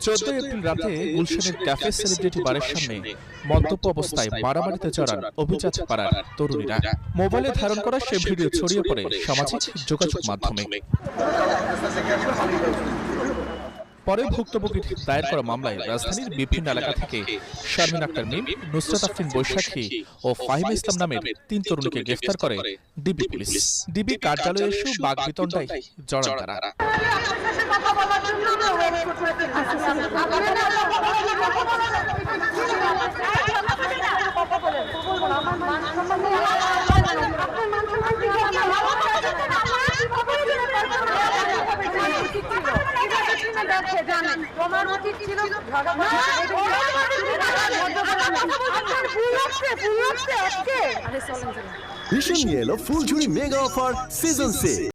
14 April রাতে গুলশানের cafe celebrity বারের সামনে মদ্যপ অবস্থায় মারামারিতে জড়ান অভিজাত পাড়ার তরুণীরা। মোবাইলে ধারণ করা সে ভিডিও ছড়িয়ে পড়ে সামাজিক যোগাযোগ মাধ্যমে। পরে ভুক্তভোগীর দায়ের করা মামলায় রাজধানীর বিভিন্ন এলাকা থেকে শারমিন আক্তার মিম, নুসরাত আফরিন বৈশাখী ও ফাহিম ইসলাম নামের 3 তরুণীকে গ্রেফতার করে ডিবি পুলিশ। ডিবি কার্যালয়ে এসে বাগবিতণ্ডায় জড়ান তারা। ভীষণ নিয়ে এলো ফুলঝুরি মেগা অফার সিজন 6।